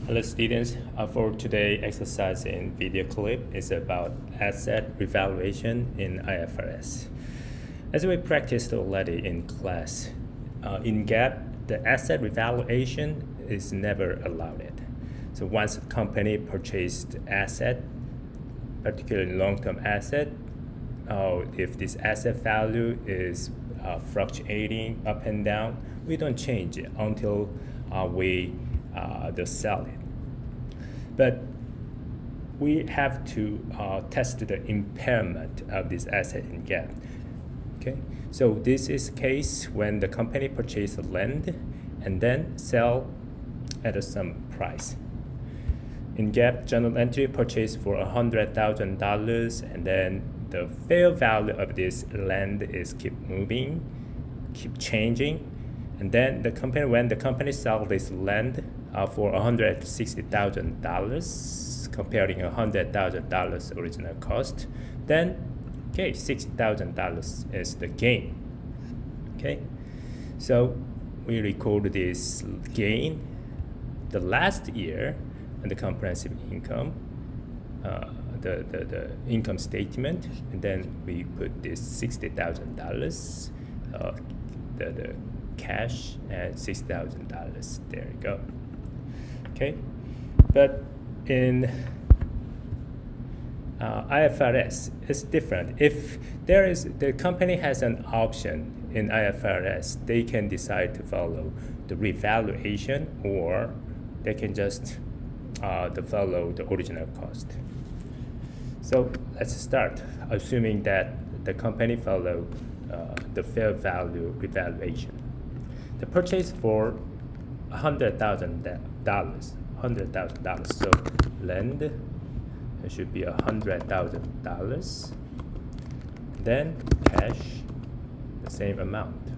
Hello students, for today's exercise in video clip is about asset revaluation in IFRS. As we practiced already in class, in GAAP, the asset revaluation is never allowed. So once a company purchased asset, particularly long-term asset, if this asset value is fluctuating up and down, we don't change it until we sell it. But we have to test the impairment of this asset in GAAP. Okay, so this is the case when the company purchases land and then sell at some price. In GAAP, journal entry purchased for $100,000, and then the fair value of this land is keep moving, keep changing, and then when the company sells this land for $160,000, comparing $100,000 original cost, then okay, $60,000 is the gain. Okay, so we record this gain the last year and the comprehensive income, the income statement, and then we put this $60,000, the cash, and $6,000. There you go. Okay, but in IFRS, it's different. If the company has an option in IFRS, they can decide to follow the revaluation, or they can just follow the original cost. So let's start, assuming that the company followed the fair value revaluation. The purchase for $100,000. So land, it should be $100,000. Then cash, the same amount.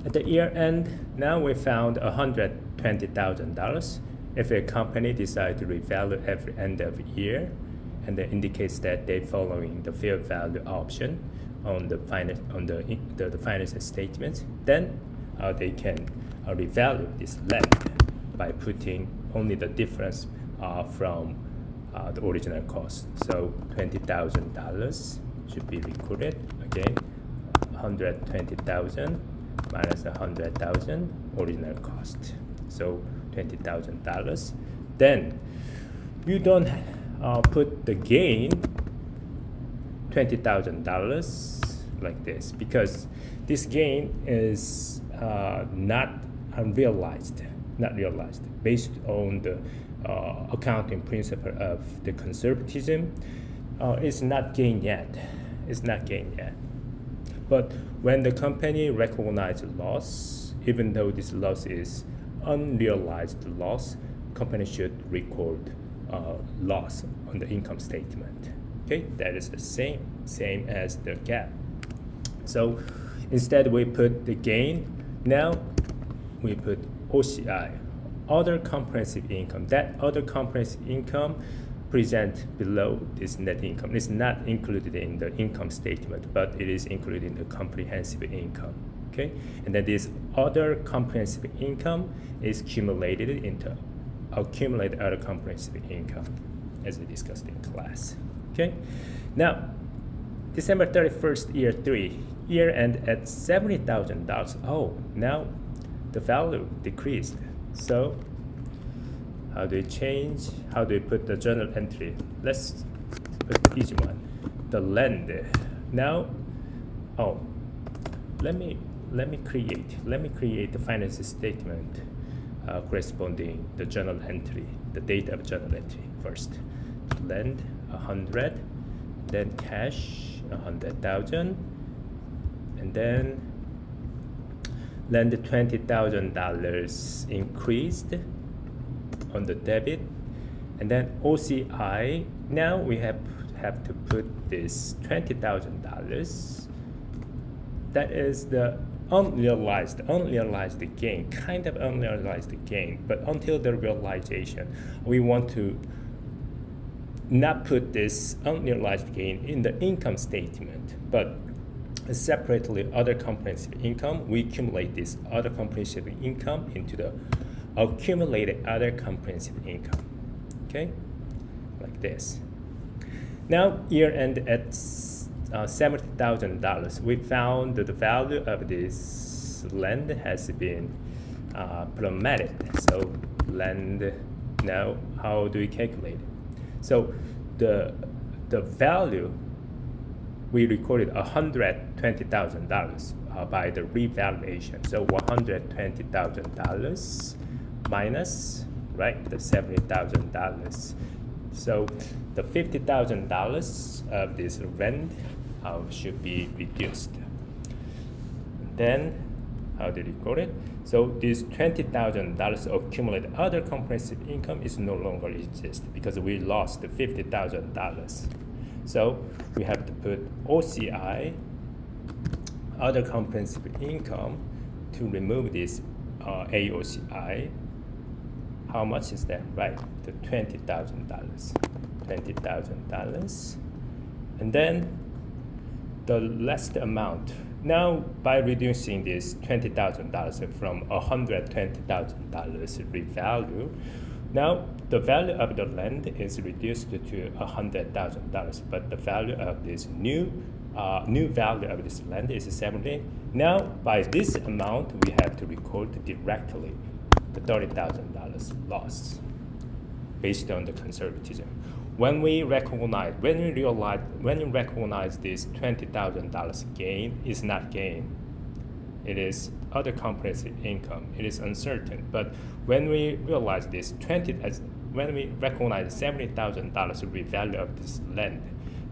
At the year end, now we found $120,000. If a company decides to revalue every end of year, and that indicates that they're following the fair value option on the financial statements, then they can revalue this land by putting only the difference from the original cost. So $20,000 should be recorded. Again, $120,000 minus $100,000 original cost. So $20,000. Then you don't put the gain $20,000 like this, because this gain is not realized based on the accounting principle of the conservatism. It's not gain yet. But when the company recognizes loss, even though this loss is unrealized loss, company should record loss on the income statement. Okay, that is the same as the GAAP. So instead we put the gain. Now we put OCI, other comprehensive income. That other comprehensive income present below this net income. It's not included in the income statement, but it is included in the comprehensive income. Okay, and then this other comprehensive income is accumulated into accumulated other comprehensive income, as we discussed in class. Okay, now December 31st, year 3, year end at $70,000. Oh, now the value decreased. So how do you change? How do you put the journal entry? Let's put the easy one. The land. Now, let me create the financial statement corresponding the journal entry, the date of journal entry first. Land 100, then cash 100,000, and then land $20,000 increased on the debit, and then OCI. Now we have to put this $20,000. That is the unrealized gain, kind of unrealized gain. But until the realization, we want to not put this unrealized gain in the income statement, but separately other comprehensive income. We accumulate this other comprehensive income into the accumulated other comprehensive income. Okay, like this. Now, year end at $70,000, we found that the value of this land has been plummeted. So land, now how do we calculate it? So the value, we recorded $120,000 by the revaluation. So $120,000 minus, right, the $70,000. So the $50,000 of this rent should be reduced. Then how did we record it? So this $20,000 accumulated other comprehensive income is no longer exist because we lost the $50,000. So we have to put OCI, other comprehensive income, to remove this AOCI. How much is that? Right, the $20,000. $20,000. And then the last amount. Now, by reducing this $20,000 from $120,000 revalue, now the value of the land is reduced to $100,000, but the value of this new value of this land is 70. Now, by this amount, we have to record directly the $30,000 loss based on the conservatism. When you recognize this $20,000 gain is not gain, it is other comprehensive income. It is uncertain. But when we realize this when we recognize $70,000 revalue of this land,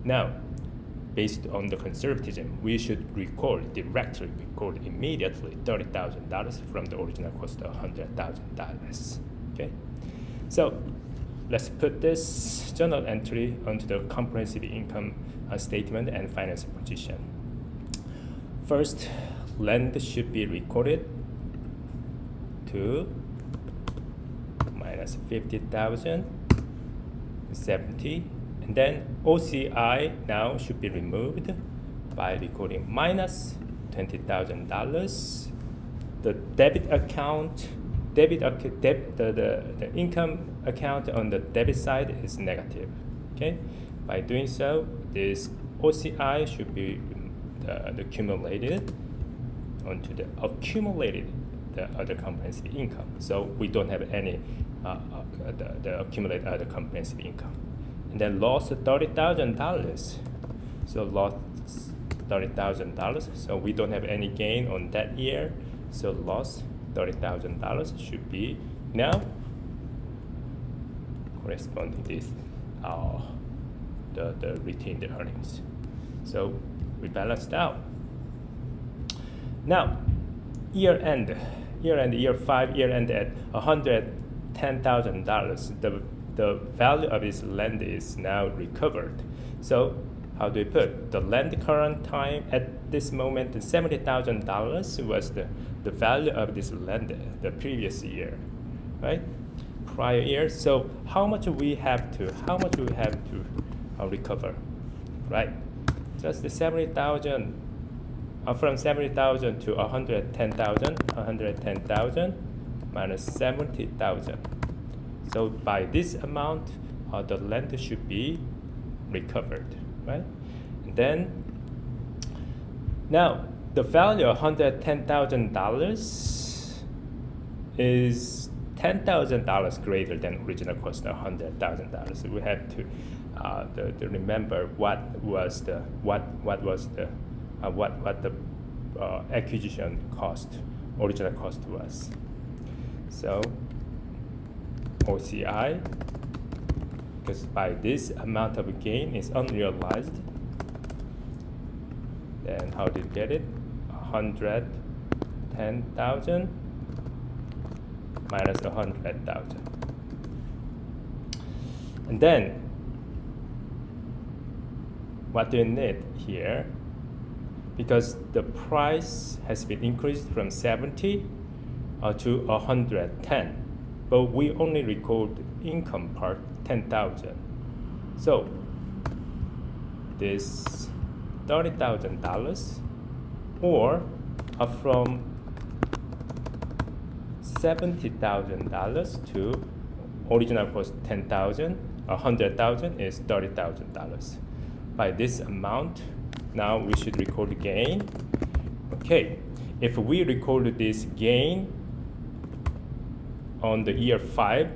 now based on the conservatism, we should directly record immediately $30,000 from the original cost of $100,000. Okay, so let's put this journal entry onto the comprehensive income statement and financial position. First, land should be recorded to minus 50,000, 70, and then OCI now should be removed by recording minus $20,000. The debit account, the income account on the debit side is negative. Okay, by doing so, this OCI should be accumulated onto the other comprehensive income. So we don't have any the accumulated other comprehensive income. And then lost $30,000. So lost $30,000. So we don't have any gain on that year. So lost $30,000 should be now corresponding to this the retained earnings. So we balanced out. Now year 5 year end at $110,000. The value of this land is now recovered. So how do we put the land current time at this moment? $70,000 was the value of this land the previous year, right? Prior year. So how much we have to recover, right? Just the 70,000 from 70,000 to 110,000 minus 70,000. So by this amount, the land should be recovered, right? And then now the value of $110,000 is $10,000 greater than original cost of $100,000. So we have to remember what the acquisition cost, original cost was. So OCI, because by this amount of gain is unrealized. Then how did you get it? 110,000 minus 100,000. And then what do you need here? Because the price has been increased from 70 to 110, but we only record income part 10,000. So this $30,000 or from $70,000 to original cost $10,000, $100,000 is $30,000. By this amount, now we should record the gain. Okay, if we record this gain on the year 5,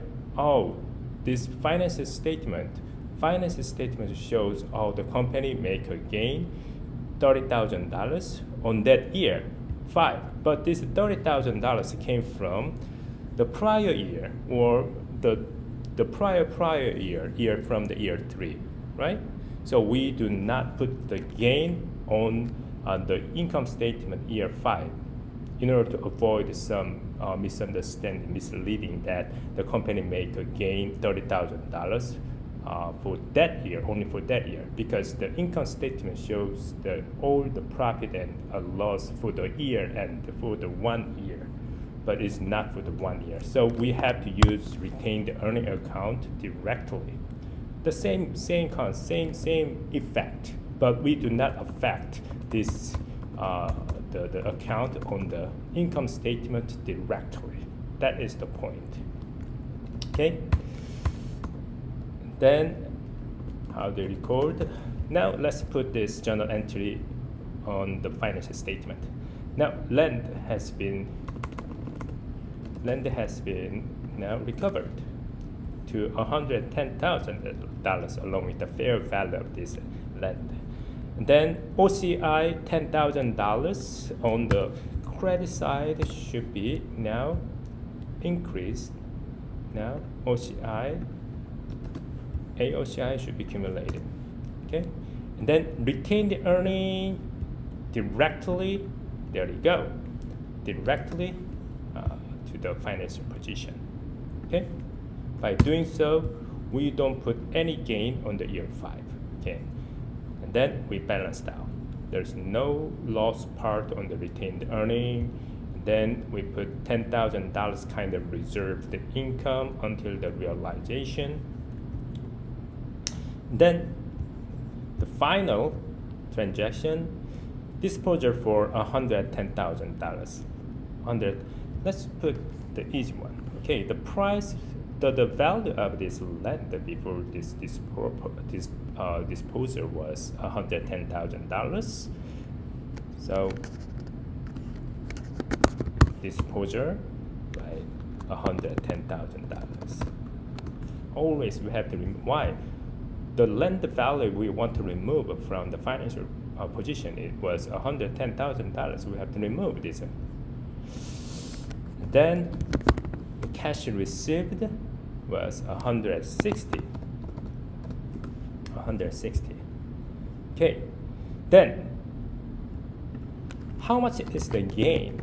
this finance statement shows the company make a gain $30,000 on that year 5, but this $30,000 came from the prior year or the prior year from the year 3, right? So we do not put the gain on the income statement year 5 in order to avoid some misunderstanding, misleading that the company make a gain $30,000 for that year, only for that year, because the income statement shows all the profit and loss for the year and for the 1 year, but it's not for the 1 year. So we have to use retained earning account directly. The same effect, but we do not affect this the account on the income statement directly. That is the point. Okay. Then how they record. Now let's put this journal entry on the financial statement. Now land has been now recovered to $110,000 along with the fair value of this land. And then OCI $10,000 on the credit side should be now increased. Now AOCI should be accumulated. Okay, and then retain the earning directly. There you go, directly to the financial position. Okay, by doing so, we don't put any gain on the year 5. Okay, and then we balance out. There's no loss part on the retained earning. Then we put $10,000 kind of reserved income until the realization. Then the final transaction, disposal for $110,000. Let's put the easy one. Okay, the price, the value of this land before this disposal was $110,000. So disposal by $110,000. Always we have to remove. Why? The land value we want to remove from the financial position, it was $110,000. We have to remove this. Then the cash received was 160. Okay. Then how much is the gain?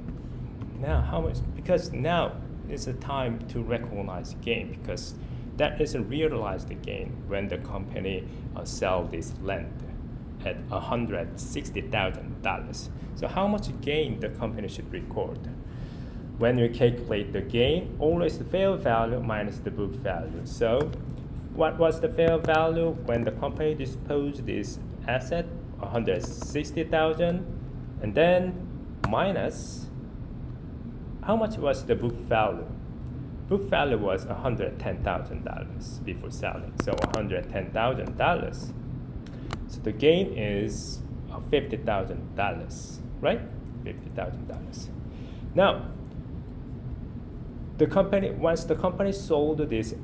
Now how much? Because now is the time to recognize gain, because that is a realized gain when the company sell this land at $160,000. So how much gain the company should record? When you calculate the gain, always the fair value minus the book value. So what was the fair value when the company disposed this asset? 160,000, and then minus how much was the book value? Book value was $110,000 before selling, so $110,000. So the gain is $50,000, right? $50,000. Now, once the company sold this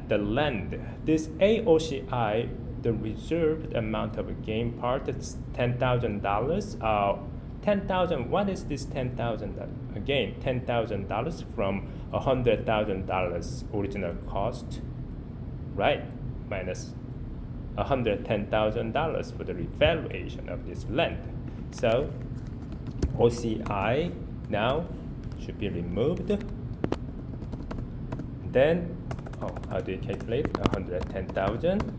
the land, this AOCI, the reserved amount of a gain part, it's $10,000. What is this $10,000? Again, $10,000 from $100,000 original cost, right? Minus $110,000 for the revaluation of this land. So OCI now should be removed. Then, how do you calculate? 110,000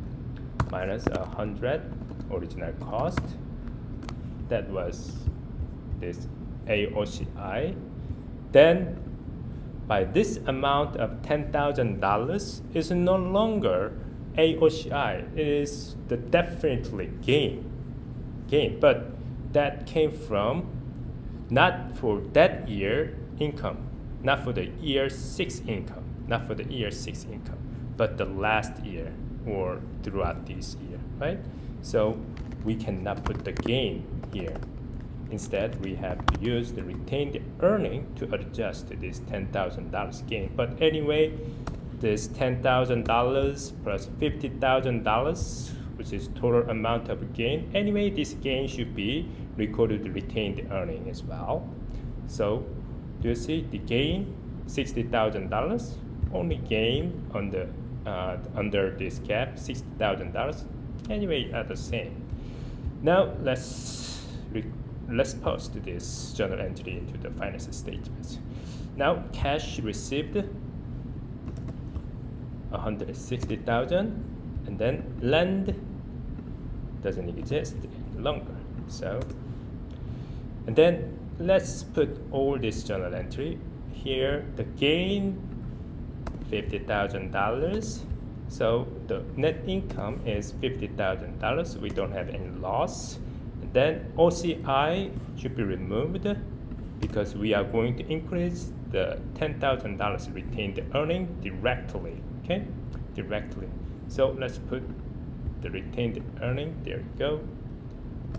minus 100 original cost. That was this AOCI. Then, by this amount of $10,000 is no longer AOCI. It is the definitely gain, but that came from not for that year income. not for the year 6 income, not for the year 6 income, but the last year or throughout this year, right? So we cannot put the gain here. Instead, we have to use the retained earning to adjust this $10,000 gain. But anyway, this $10,000 plus $50,000, which is total amount of gain. Anyway, this gain should be recorded retained earning as well. So do you see the gain? $60,000. Only gain on the under this gap, $60,000. Anyway, are the same. Now let's post this journal entry into the financial statements. Now cash received $160,000, and then land doesn't exist any longer. So, and then let's put all this journal entry here. The gain $50,000. So the net income is $50,000. We don't have any loss. And then OCI should be removed because we are going to increase the $10,000 retained earning directly. Okay, directly. So let's put the retained earning. There you go.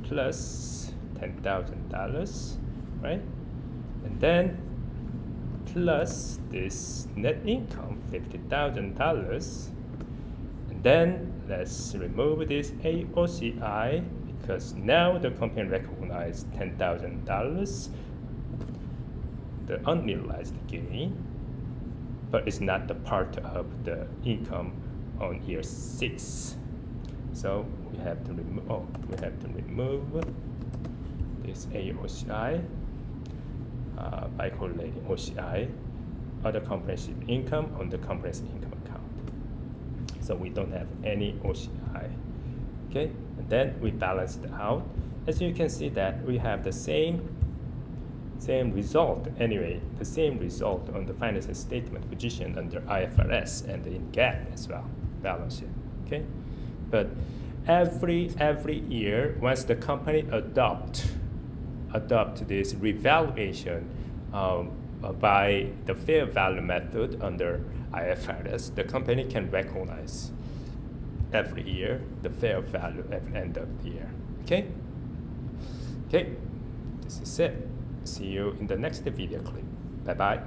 Plus $10,000, right? And then plus this net income, $50,000. And then let's remove this AOCI because now the company recognized $10,000, the unrealized gain, but it's not the part of the income on year 6. So we have to remove this AOCI by correlating OCI, other comprehensive income, on the comprehensive income account. So we don't have any OCI. Okay, and then we balance it out. As you can see that we have the same result. Anyway, the same result on the financial statement position under IFRS and in GAAP as well. Balance it. Okay, but every year, once the company adopt this revaluation by the fair value method under IFRS, the company can recognize every year the fair value at the end of the year. Okay? Okay, this is it. See you in the next video clip. Bye-bye.